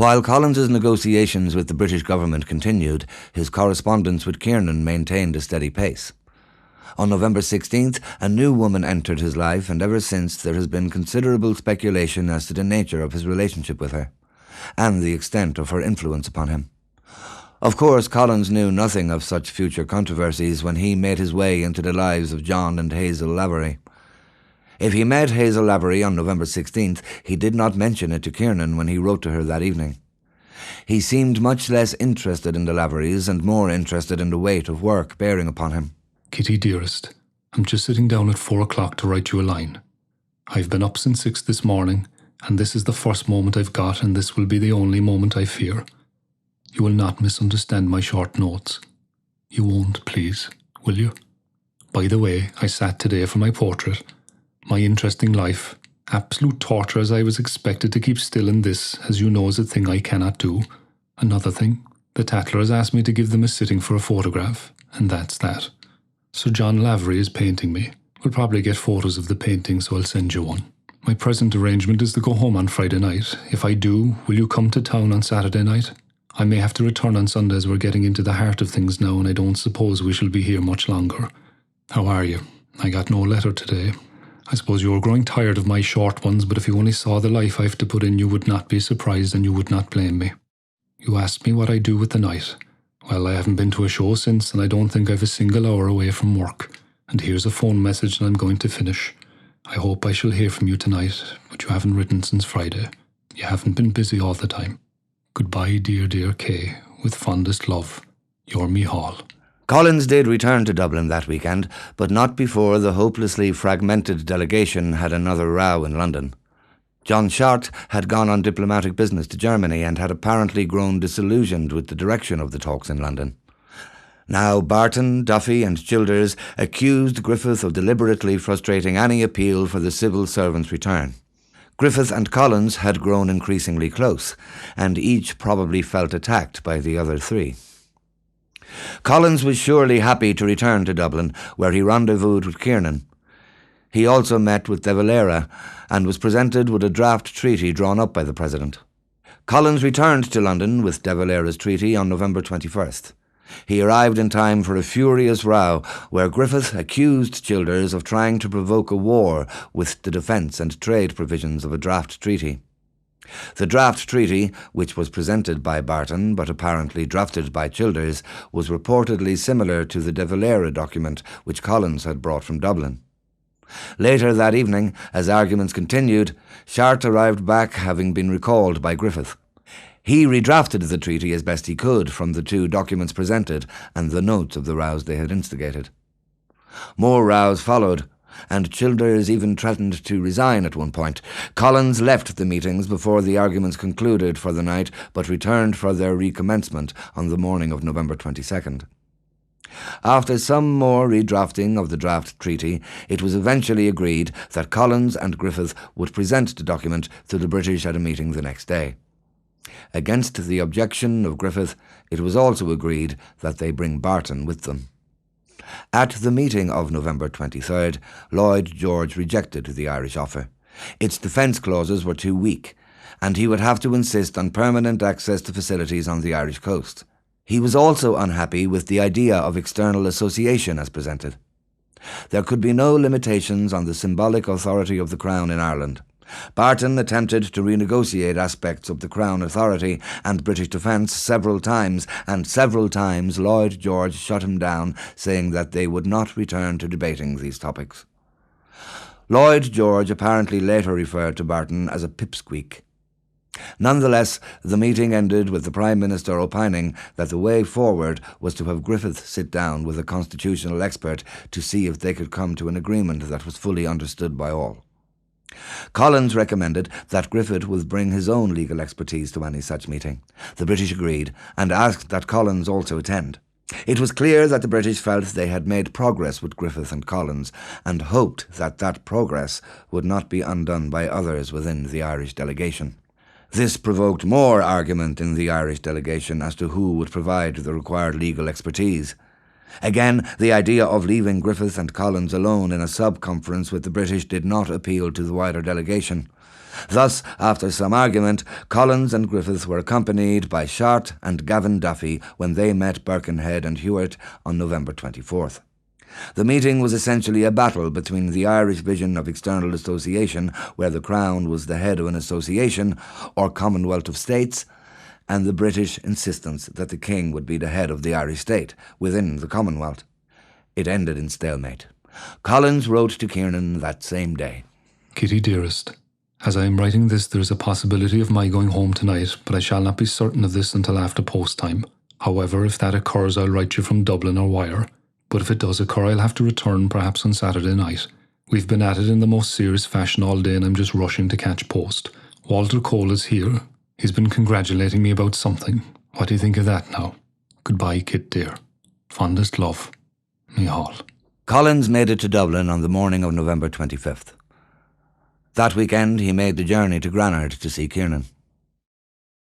While Collins's negotiations with the British government continued, his correspondence with Kiernan maintained a steady pace. On November 16th, a new woman entered his life, and ever since there has been considerable speculation as to the nature of his relationship with her, and the extent of her influence upon him. Of course, Collins knew nothing of such future controversies when he made his way into the lives of John and Hazel Lavery. If he met Hazel Lavery on November 16th, he did not mention it to Kiernan when he wrote to her that evening. He seemed much less interested in the Laverys and more interested in the weight of work bearing upon him. Kitty, dearest, I'm just sitting down at 4 o'clock to write you a line. I've been up since 6 this morning, and this is the first moment I've got, and this will be the only moment I fear. You will not misunderstand my short notes. You won't, please, will you? By the way, I sat today for my portrait. My interesting life. Absolute torture, as I was expected to keep still in this, as you know, is a thing I cannot do. Another thing, the Tatler has asked me to give them a sitting for a photograph, and that's that. Sir John Lavery is painting me. We'll probably get photos of the painting, so I'll send you one. My present arrangement is to go home on Friday night. If I do, will you come to town on Saturday night? I may have to return on Sunday as we're getting into the heart of things now, and I don't suppose we shall be here much longer. How are you? I got no letter today. I suppose you are growing tired of my short ones, but if you only saw the life I have to put in, you would not be surprised and you would not blame me. You asked me what I do with the night. Well, I haven't been to a show since, and I don't think I've a single hour away from work. And here's a phone message, and I'm going to finish. I hope I shall hear from you tonight, but you haven't written since Friday. You haven't been busy all the time. Goodbye, dear, dear Kay. With fondest love, your Micheál. Collins did return to Dublin that weekend, but not before the hopelessly fragmented delegation had another row in London. John Short had gone on diplomatic business to Germany and had apparently grown disillusioned with the direction of the talks in London. Now Barton, Duffy and Childers accused Griffith of deliberately frustrating any appeal for the civil servant's return. Griffith and Collins had grown increasingly close, and each probably felt attacked by the other three. Collins was surely happy to return to Dublin, where he rendezvoused with Kiernan. He also met with De Valera and was presented with a draft treaty drawn up by the President. Collins returned to London with De Valera's treaty on November 21st. He arrived in time for a furious row where Griffith accused Childers of trying to provoke a war with the defence and trade provisions of a draft treaty. The draft treaty, which was presented by Barton but apparently drafted by Childers, was reportedly similar to the De Valera document which Collins had brought from Dublin. Later that evening, as arguments continued, Short arrived back having been recalled by Griffith. He redrafted the treaty as best he could from the two documents presented and the notes of the rows they had instigated. More rows followed, and Childers even threatened to resign at one point. Collins left the meetings before the arguments concluded for the night, but returned for their recommencement on the morning of November 22nd. After some more redrafting of the draft treaty, it was eventually agreed that Collins and Griffith would present the document to the British at a meeting the next day. Against the objection of Griffith, it was also agreed that they bring Barton with them. At the meeting of November 23rd, Lloyd George rejected the Irish offer. Its defence clauses were too weak, and he would have to insist on permanent access to facilities on the Irish coast. He was also unhappy with the idea of external association as presented. There could be no limitations on the symbolic authority of the Crown in Ireland. Barton attempted to renegotiate aspects of the Crown authority and British defence several times, and several times Lloyd George shut him down, saying that they would not return to debating these topics. Lloyd George apparently later referred to Barton as a pipsqueak. Nonetheless, the meeting ended with the Prime Minister opining that the way forward was to have Griffith sit down with a constitutional expert to see if they could come to an agreement that was fully understood by all. Collins recommended that Griffith would bring his own legal expertise to any such meeting. The British agreed and asked that Collins also attend. It was clear that the British felt they had made progress with Griffith and Collins and hoped that that progress would not be undone by others within the Irish delegation. This provoked more argument in the Irish delegation as to who would provide the required legal expertise. Again, the idea of leaving Griffith and Collins alone in a sub-conference with the British did not appeal to the wider delegation. Thus, after some argument, Collins and Griffith were accompanied by Shart and Gavin Duffy when they met Birkenhead and Hewitt on November 24th. The meeting was essentially a battle between the Irish vision of external association, where the Crown was the head of an association or Commonwealth of States, and the British insistence that the King would be the head of the Irish state within the Commonwealth. It ended in stalemate. Collins wrote to Kiernan that same day. Kitty, dearest, as I am writing this, there is a possibility of my going home tonight, but I shall not be certain of this until after post time. However, if that occurs, I'll write you from Dublin or wire. But if it does occur, I'll have to return perhaps on Saturday night. We've been at it in the most serious fashion all day and I'm just rushing to catch post. Walter Cole is here. He's been congratulating me about something. What do you think of that now? Goodbye, Kit dear. Fondest love. Micheál. Collins made it to Dublin on the morning of November 25th. That weekend he made the journey to Granard to see Kiernan.